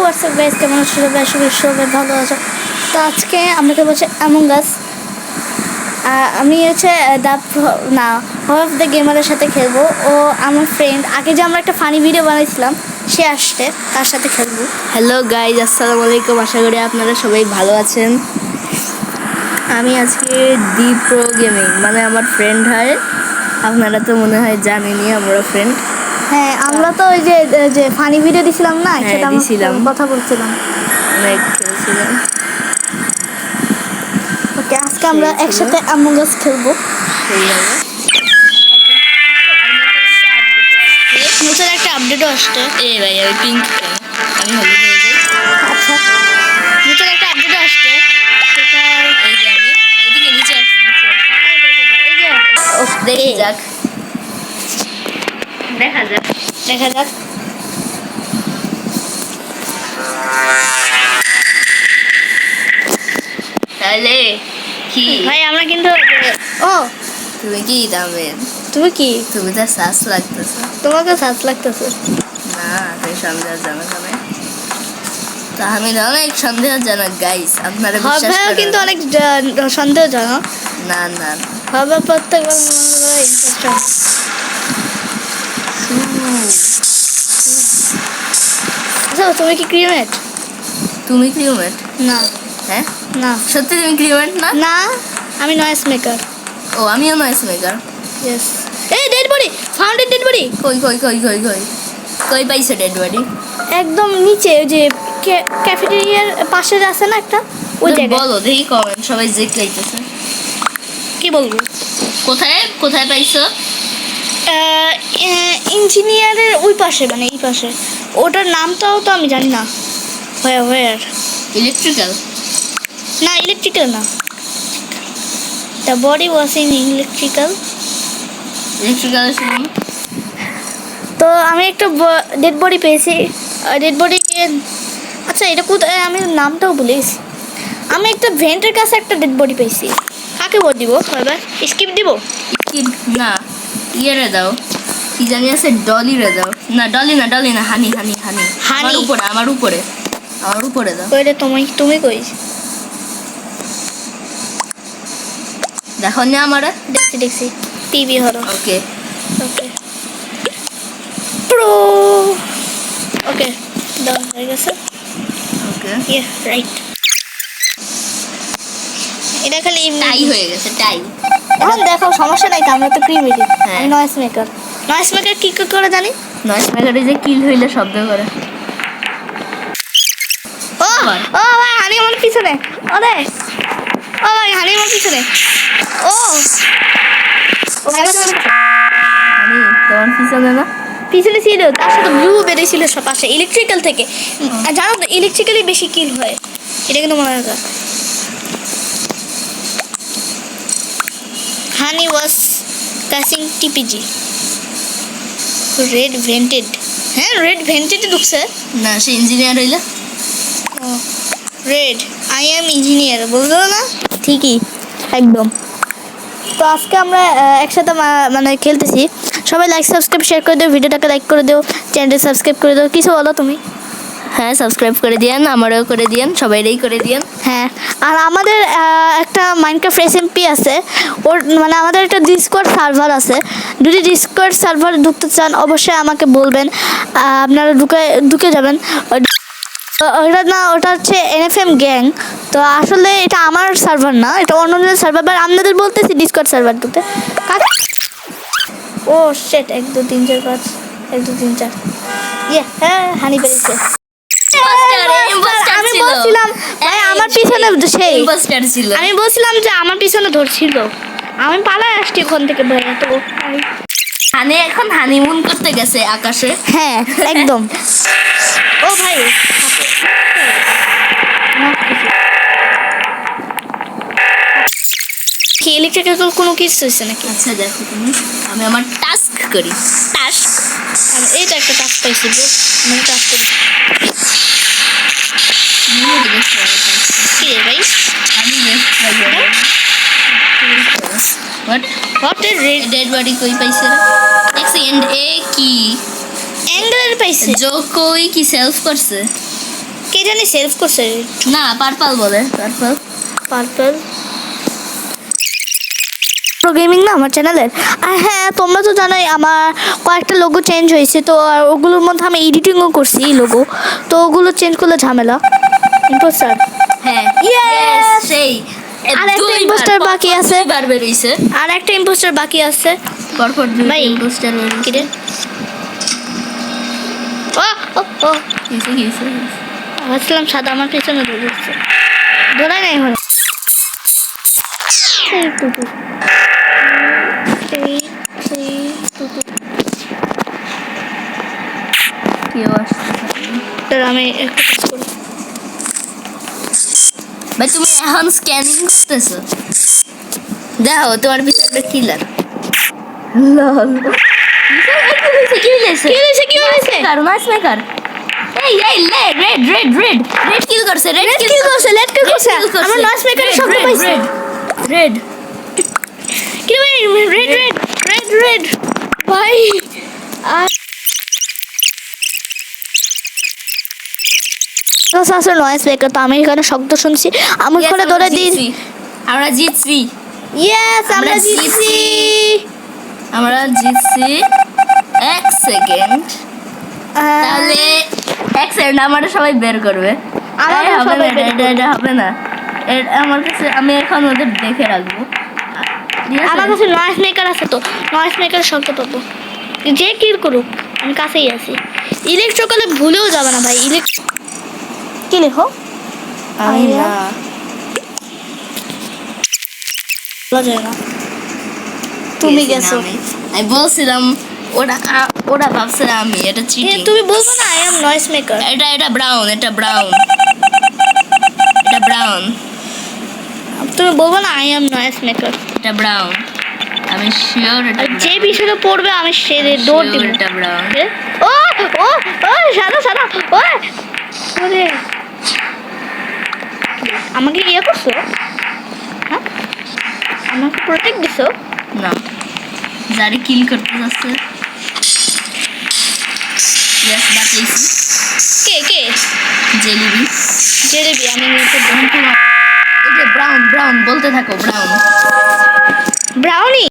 WhatsApp guys, কেমন আছো সবাই? আশা করি সবাই ভালো আছো। তো আজকে আমরা খেলবো হচ্ছে অ্যামং আস। আমি হচ্ছে না হল অফ দ্য গেমারের সাথে খেলবো। ও আমার ফ্রেন্ড, আগে যে আমরা একটা ফানি ভিডিও বানাইছিলাম সে আসছে, তার সাথে খেলবো। হ্যালো গাইজ, আসসালামু আলাইকুম। আশা করি আপনারা সবাই ভালো আছেন। আমি আজকে দি প্রো গেমিং, মানে আমার ফ্রেন্ড হয়। আপনারা তো মনে হয় জানেনই আমরা ফ্রেন্ড। হ্যাঁ, আমরা তো ওই যে ফানি ভিডিও দিছিলাম না, হ্যাঁ, সেটা দিছিলাম। আমরা কথা বলছিলাম। অনেক খেলছিলাম। ওকে, আজকে আমরা একসাথে অ্যামং আস খেলবো। সেইভাবে নতুন একটা আপডেটও আসছে। এই ভাই, আমি পিঙ্ক, আমি হলুদ হয়ে যাই। আচ্ছা, নতুন একটা আপডেটও আসছে, সেটা এই যে আমি এদিকে নিচে আসি, এই যে দেখি যাক, দেখা যাক। দেখা যাক। তাহলে কি ভাই আমরা কিন্তু ও তুমি কি দামের? তুমি কি, তুমি তো শ্বাস লাগতেছে। তোমাকে সাজ লাগতেছে। না, তুমি সন্দেহজনক হবে। তা আমি অনেক সন্দেহজনক গাইস, আপনারা বিশ্বাস হবে করেন? কিন্তু অনেক সন্দেহজনক না না, হবে প্রত্যেকবার মনে করে ইন্টারেস্ট। আচ্ছা, তুমি কি ক্রিমেট? তুমি ক্রিমেট? না হ্যাঁ, না সত্যি তুমি ক্রিমেট না? না, আমি নয়েস মেকার। ও, আমিও নয়েস মেকার। ইয়েস। এই dead body, founded dead body. কই কই কই কই কই কই পাইছো ডেড বডি? একদম নিচে, ওই যে ক্যাফেটেরিয়ার পাশে যে আছে না একটা, ওই জায়গায়। বলো দেখি, কমেন্ট সবাই যে লাইতেছে। কি বলবো? কোথায় কোথায় পাইছো? ইঞ্জিনিয়ারের ওই পাশে, মানে এই পাশে। ওটার নামটাও তো আমি জানি না। হোয়ার ইলেকট্রিক্যাল? না, ইলেকট্রিক্যাল না। The body was in electrical. Electrical শুনুন। তো আমি একটা ডেড বডি পেয়েছি। ডেড বডিকে, আচ্ছা এটা কোথায়, আমি নামটাও ভুলে গেছি। আমি একটা ভেন্টের কাছে একটা ডেড বডি পেয়েছি। কাকে ভোট দিব? এবার স্কিপ দিব? স্কিপ না, ইয়েরে দাও, কি জানি আছে, ডলি রে দাও। না ডলি না, ডলি না, হানি হানি হানি। আমার হানি? উপরে, আমার উপরে, আমার উপরে দাও। কইলে তুমি কই? দেখো না আমারে। দেখছি টিভি হলো। ওকে ওকে প্রো। ওকে, ডান হয়ে গেছে। ওকে, ইয়ে রাইট। এটা খালি টাই হয়ে গেছে, টাই। এখন দেখো, সমস্যা নাই তো, আমরা তো ক্রিমেটি। হ্যাঁ। আমি নয়েস মেকার। নয়েস মেকার কি করে জানি? নয়েস মেকারে যে কিল হইলে শব্দ করে। ও ও ভাই, হানি আমার পিছনে। ওরে ও ভাই, হানি আমার পিছনে। ও ও ভাই, হানি তোমার পিছনে না? পিছনে ছিল, তার সাথে ব্লু বেরিয়েছিল সব পাশে ইলেকট্রিক্যাল থেকে। জানো তো, ইলেকট্রিক্যালি বেশি কিল হয়, এটা কিন্তু মনে রাখা। হানি ওয়াজ কাসিং টিপিজি রেড ভেন্টেড। হ্যাঁ, রেড ভেন্টেডে ঢুকছে। না, সে ইঞ্জিনিয়ার হইলে। ও রেড, আই এম ইঞ্জিনিয়ার বললো না? ঠিকই, একদম। তো আজকে আমরা একসাথে মানে খেলতেছি। সবাই লাইক সাবস্ক্রাইব শেয়ার করে দিও, ভিডিওটাকে লাইক করে দিও, চ্যানেলটা সাবস্ক্রাইব করে দিও। কিছু বলো তুমি? হ্যাঁ, সাবস্ক্রাইব করে দিয়েন, আমারও করে দিয়েন, সবাইরই করে দিয়েন। হ্যাঁ, আর আমাদের একটা মাইনক্রাফট এসএমপি আছে, ওর মানে আমাদের একটা ডিসকর্ড সার্ভার আছে। যদি ডিসকর্ড সার্ভার ঢুকতে চান অবশ্যই আমাকে বলবেন, আপনারা ঢুকে যাবেন। ওটা না, ওটা হচ্ছে এনএফএম গ্যাং। তো আসলে এটা আমার সার্ভার না, এটা অন্যদের সার্ভার। বাট আপনাদের বলতেছি ডিসকর্ড সার্ভার ঢুকতে। ও শেট, 1 2 3 4 5, 1 2 3 4। ইয়ে, হ্যাঁ হানি পেরেছে। আমি বলছিলাম ভাই আমার পিছনে সেই ইম্পোস্টার ছিল। আমি বলছিলাম যে আমার পিছনে ধরছিল, আমি পালায় আসছি ওখান থেকে ভাই। তো হানি এখন হানিমুন করতে গেছে আকাশে। হ্যাঁ একদম। ও ভাই, কি ইলেকট্রিক্যাল কোনো কিছু হয়েছে নাকি? আচ্ছা দেখো তুমি, আমি আমার টাস্ক করি। টাস্ক, আমি এইটা একটা টাস্ক পাইছি ব্রো, আমি টাস্ক করি। কি রে ভাই? আমি what is red? Dead body কই পাইছে? এক্সিডেন্ট এ কি অ্যাঙ্গেলের পাইছে। জো কই কি সেলফ করছে? কে জানি সেলফ করছে না পার্পল বলে পার্পল। পার্পল প্রো গেমিং না আমার চ্যানেলের। আর হ্যাঁ তোমরা তো জানোই আমার কয়েকটা লোগো চেঞ্জ হয়েছে, তো আর ওগুলোর মধ্যে আমি এডিটিংও করছি লোগো, তো ওগুলো চেঞ্জ করলে ঝামেলা। ইম্পোস্টার হ্যাঁ Yes! সেই আর একটা imposter বাকি আছে। বার বের হইছে আর একটা ইম্পোস্টার বাকি আছে। পরপর দুই ভাই, ইম্পোস্টার বের কি রে? ও ও ও হইছে ভাবছিলাম সাদা আমার পিছনে দৌড়ছে, দৌড়ায় নাই হলো। কেউ আসছে আমি একটা কাজ করি। ভাই তুমি এখন স্ক্যানিং করতেছো, দেখো তোমার পিছনে একটা কিলার। লল কি হইছে কি হয়েছে? কার মাছ মেকার এই এই রেড রেড রেড রেড কিল করছে রেড লেট কিল করছে, লেট কিল করছে। আমরা নয়েজ মেকার শব্দ পাইছি। রেড কি ভাই, রেড রেড রেড রেড ভাই। আর আসলে নয়েজ মেকার, তো আমি এখানে শব্দ শুনছি, আমি করে ধরে দিই। আমরা জিতছি ইয়েস আমরা আমরা জিতছি। আমরা জিতছি। এক সেকেন্ড, তাহলে এক সেকেন্ড আমার সবাই বের করবে। আমারও এই হবে সবাই না, বের করবে। এটা হবে না। আমার কাছে আমি এখন ওদের দেখে রাখবো। ঠিক আছে? আমার কাছে নয়েজ মেকার আছে, তো নয়েজ মেকার শব্দ পাবো, যে কিল করুক আমি কাছেই আছি। ইলেকট্রিক্যালে ভুলেও যাবে না ভাই। কি লেখো? আমি না বলা যায় না। তুমি গেছো। আমি বলছিলাম ওরা ভাবছে আমি, এটা চিটিং। তুমি বলবো না আই এম নয়েজ মেকার। এটা ব্রাউন, এটা ব্রাউন, এটা ব্রাউন, তুমি বলবো না আই এম নয়েজ মেকার। এটা ব্রাউন, আমি শিওর এটা আর যে বিষয়টা পড়বে আমি সে দৌড় দিব। এটা ব্রাউন। ও ও ও সাদা সাদা ও ওরে, আমাকে ইয়ে করছো? হ্যাঁ আমাকে প্রোটেক্ট দিছো? না, যারে কিল করতে যাচ্ছে। ইয়েস, বাঁচাইছি। কে কে? জেলিবি। জেলেবি। আমি নিতে এই যে ব্রাউন ব্রাউন বলতে থাকো, ব্রাউন। ব্রাউনি।